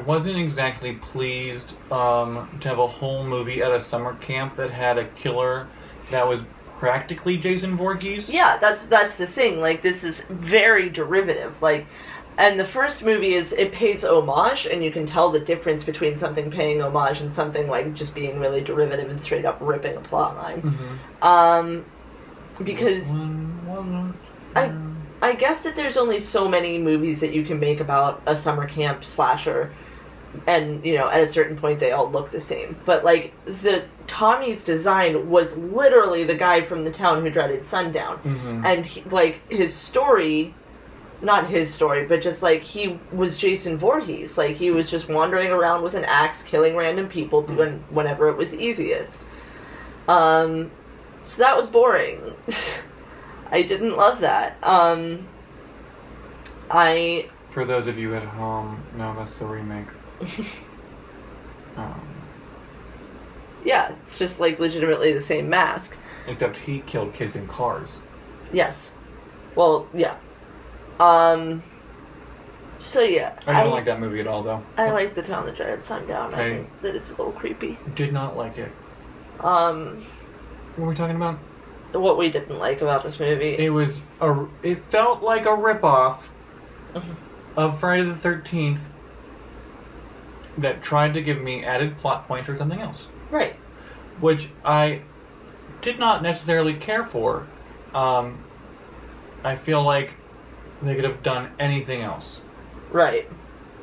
wasn't exactly pleased to have a whole movie at a summer camp that had a killer that was practically Jason Voorhees. Yeah, that's the thing. Like, this is very derivative. Like, and the first movie it pays homage, and you can tell the difference between something paying homage and something like just being really derivative and straight up ripping a plot line. Because I guess that there's only so many movies that you can make about a summer camp slasher, and, you know, at a certain point they all look the same. But, like, Tommy's design was literally the guy from The Town Who Dreaded Sundown. And, his story not his story, but just like he was Jason Voorhees. Like he was just wandering around with an axe, killing random people whenever it was easiest. So that was boring. I didn't love that. For those of you at home, no, that's the remake. Yeah, it's just like legitimately the same mask. Except he killed kids in cars. Yes. Well, yeah. So yeah. I don't like that movie at all, though. I like The Town That Dreaded Sundown. I think that it's a little creepy. Did not like it. What were we talking about? What we didn't like about this movie. It felt like a ripoff of Friday the 13th that tried to give me added plot points or something else. Right. Which I did not necessarily care for. I feel like they could have done anything else. Right.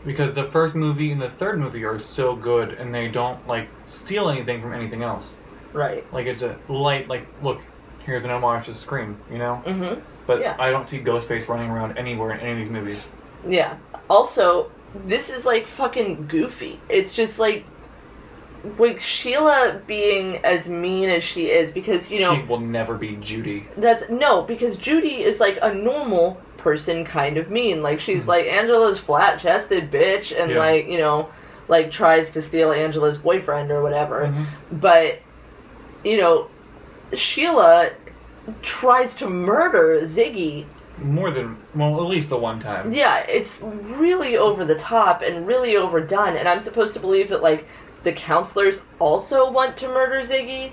Because the first movie and the third movie are so good, and they don't, like, steal anything from anything else. Right. Like, it's a light, like, look, here's an homage to Scream, you know? Mm-hmm. But yeah. I don't see Ghostface running around anywhere in any of these movies. Yeah. Also, this is, like, fucking goofy. It's just, like Sheila being as mean as she is, because, you know... She will never be Judy. Because Judy is, like, a normal person kind of mean. Like, she's, like, Angela's flat-chested bitch, and, like, you know, like, tries to steal Angela's boyfriend or whatever. Mm-hmm. But, you know, Sheila tries to murder Ziggy. At least the one time. Yeah, it's really over the top and really overdone, and I'm supposed to believe that, like, the counselors also want to murder Ziggy?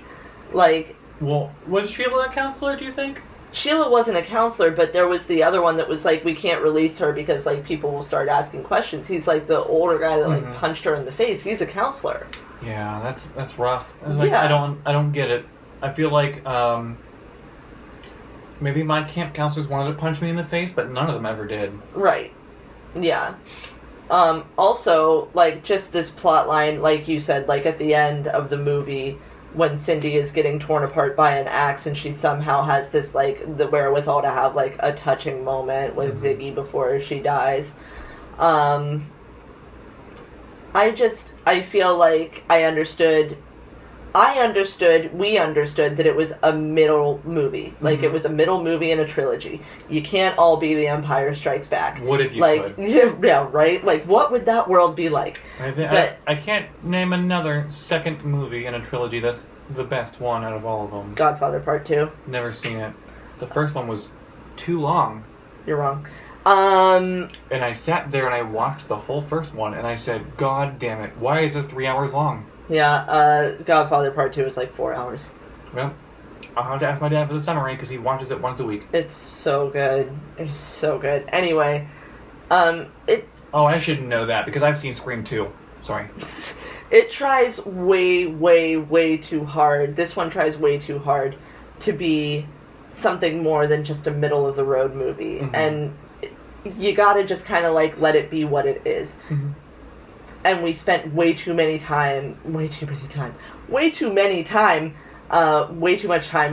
Like... Well, was Sheila a counselor, do you think? Sheila wasn't a counselor, but there was the other one that was like, we can't release her because, like, people will start asking questions. He's, like, the older guy that, like, punched her in the face. He's a counselor. Yeah, that's rough. Like, yeah. I don't get it. I feel like, maybe my camp counselors wanted to punch me in the face, but none of them ever did. Right. Yeah. Also, like, just this plot line, like you said, like, at the end of the movie, when Cindy is getting torn apart by an axe, and she somehow has this, like, the wherewithal to have, like, a touching moment with Ziggy before she dies. I feel like we understood that it was a middle movie. Like, it was a middle movie in a trilogy. You can't all be The Empire Strikes Back. What if you could? Yeah, right? Like, what would that world be like? I can't name another second movie in a trilogy that's the best one out of all of them. Godfather Part 2. Never seen it. The first one was too long. You're wrong. And I sat there and I watched the whole first one, and I said, God damn it, why is this 3 hours long? Yeah, Godfather Part 2 is like 4 hours. Well, I'll have to ask my dad for the summary, because he watches it once a week. It's so good. It's so good. Anyway, Oh, I should know that, because I've seen Scream 2. Sorry. It tries way, way, way too hard. This one tries way too hard to be something more than just a middle-of-the-road movie. Mm-hmm. And you gotta just kind of, like, let it be what it is. Mm-hmm. And we spent way too much time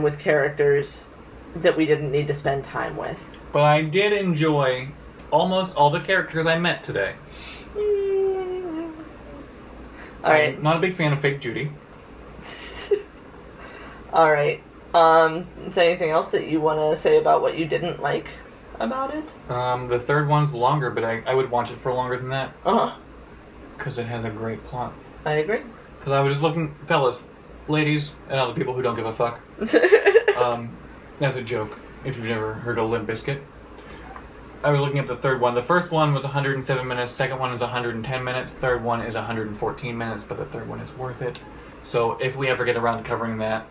with characters that we didn't need to spend time with. But I did enjoy almost all the characters I met today. Alright. I'm not a big fan of fake Judy. Alright. Is there anything else that you want to say about what you didn't like about it? The third one's longer, but I would watch it for longer than that. Uh-huh. Because it has a great plot. I agree. Because I was just looking, fellas, ladies, and other people who don't give a fuck. That's a joke, if you've never heard of Limp Bizkit. I was looking at the third one. The first one was 107 minutes, second one is 110 minutes, third one is 114 minutes, but the third one is worth it. So if we ever get around to covering that,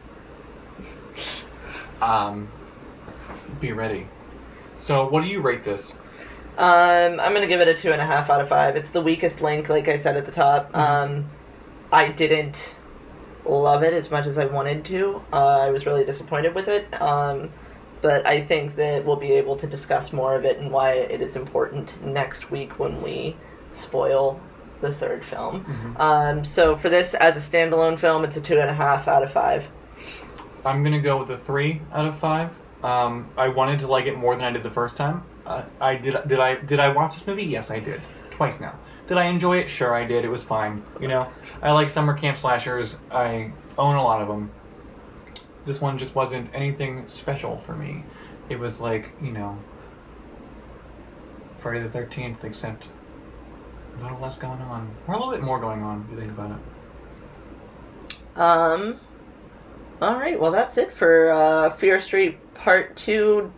be ready. So what do you rate this? I'm gonna give it a 2.5 out of 5. It's the weakest link, like I said at the top. I didn't love it as much as I wanted to. I was really disappointed with it. But I think that we'll be able to discuss more of it and why it is important next week when we spoil the third film. Mm-hmm. So for this, as a standalone film, it's a 2.5 out of 5. I'm gonna go with a 3 out of 5. I wanted to like it more than I did the first time. I did I watch this movie? Yes, I did. Twice now. Did I enjoy it? Sure, I did. It was fine. You know, I like summer camp slashers. I own a lot of them. This one just wasn't anything special for me. It was like, you know, Friday the 13th, except a little less going on. Or a little bit more going on, if you think about it. Alright, well that's it for Fear Street Part 2,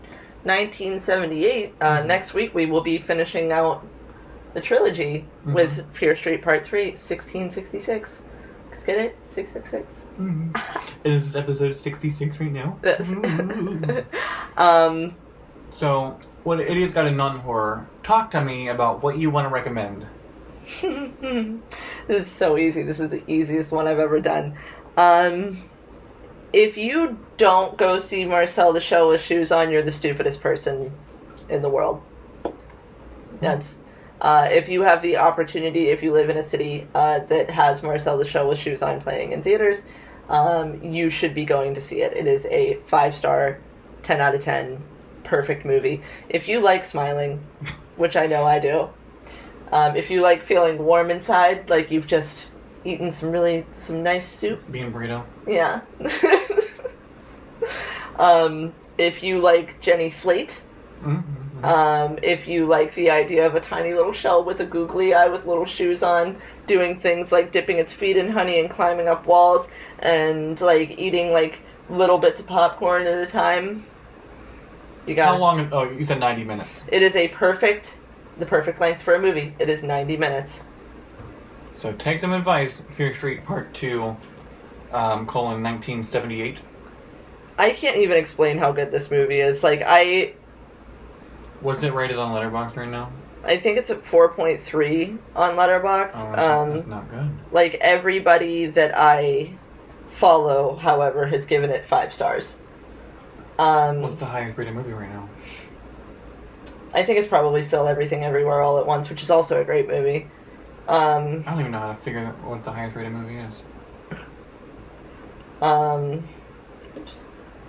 1978. Next week we will be finishing out the trilogy with Fear Street Part 3, 1666. Get it? 666. Is this episode 66 right now? Yes. So, what Idiot's Guide to Non-Horror, talk to me about what you want to recommend. This is so easy. This is the easiest one I've ever done. If you don't go see Marcel the Shell with shoes on, you're the stupidest person in the world. That's... if you have the opportunity, if you live in a city that has Marcel the Shell with shoes on playing in theaters, you should be going to see it. It is a 5-star, 10 out of 10, perfect movie. If you like smiling, which I know I do, if you like feeling warm inside, like you've just eaten some nice soup. Bean burrito. Yeah. If you like Jenny Slate, if you like the idea of a tiny little shell with a googly eye with little shoes on, doing things like dipping its feet in honey and climbing up walls, and like eating like little bits of popcorn at a time, you got. How long? Oh, you said 90 minutes. It is the perfect length for a movie. It is 90 minutes. So take some advice. Fear Street Part 2, colon 1978. I can't even explain how good this movie is. Like What's it rated on Letterboxd right now? I think it's at 4.3 on Letterboxd. Oh, that's not good. Like, everybody that I follow, however, has given it 5 stars. What's the highest rated movie right now? I think it's probably still Everything Everywhere All at Once, which is also a great movie. I don't even know how to figure out what the highest rated movie is. Oops.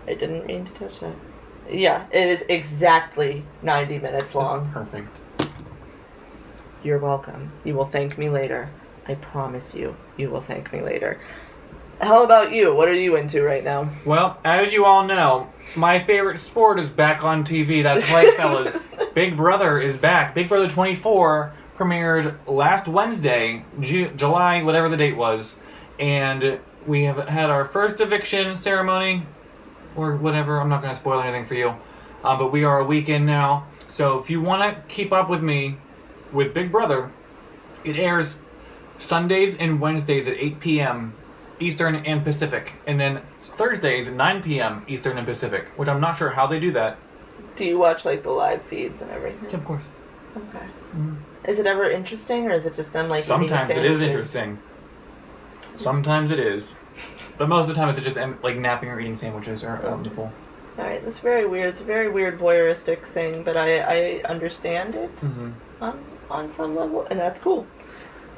I didn't mean to touch that. Yeah, it is exactly 90 minutes long. Perfect. You're welcome. You will thank me later. I promise you, you will thank me later. How about you? What are you into right now? Well, as you all know, my favorite sport is back on TV. That's right, fellas. Big Brother is back. Big Brother 24 premiered last Wednesday, July, whatever the date was. And we have had our first eviction ceremony, or whatever. I'm not going to spoil anything for you. But we are a week in now. So if you want to keep up with me with Big Brother, it airs Sundays and Wednesdays at 8 p.m. Eastern and Pacific. And then Thursdays at 9 p.m. Eastern and Pacific, which I'm not sure how they do that. Do you watch, like, the live feeds and everything? Yeah, of course. Okay. Mm-hmm. Is it ever interesting, or is it just them, like, sometimes it is interesting. Sometimes it is. But most of the time it's just, like, napping or eating sandwiches or out in the pool. Alright, that's very weird. It's a very weird voyeuristic thing, but I understand it on some level, and that's cool.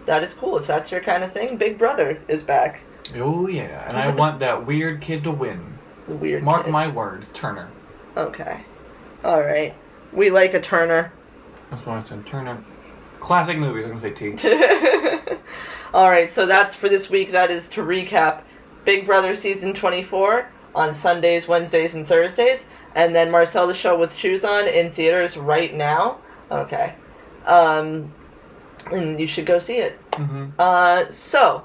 That is cool. If that's your kind of thing, Big Brother is back. Oh, yeah. And I want that weird kid to win. The weird Mark kid. my words, Turner. Okay. Alright. We like a Turner. That's what I said, Turner. Classic movies, I'm going to say T. Alright, so that's for this week. That is to recap Big Brother Season 24 on Sundays, Wednesdays, and Thursdays. And then Marcel the Show with Shoes On in theaters right now. Okay. And you should go see it. So,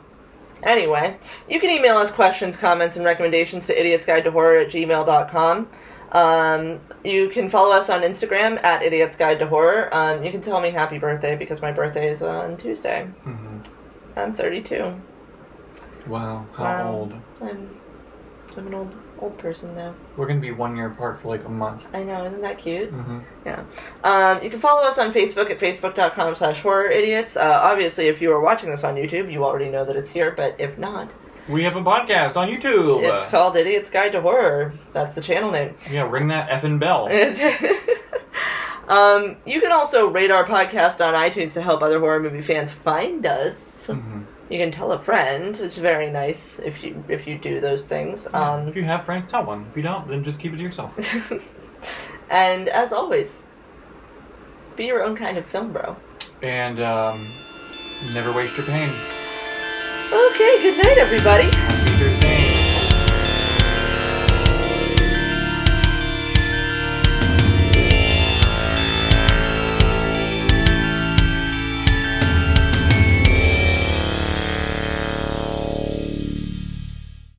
anyway, you can email us questions, comments, and recommendations to idiotsguidetohorror@gmail.com. You can follow us on Instagram at idiotsguidetohorror. You can tell me happy birthday because my birthday is on Tuesday. I'm 32. Wow, how old? I'm an old person now. We're going to be 1 year apart for like a month. I know, isn't that cute? Yeah. You can follow us on Facebook at facebook.com/horroridiots. Obviously, if you are watching this on YouTube, you already know that it's here, but if not... We have a podcast on YouTube. It's called Idiot's Guide to Horror. That's the channel name. Yeah, ring that effing bell. You can also rate our podcast on iTunes to help other horror movie fans find us. You can tell a friend. It's very nice if you do those things. If you have friends, tell one. If you don't, then just keep it to yourself. And as always, Be your own kind of film bro. And never waste your pain. Okay, good night, everybody.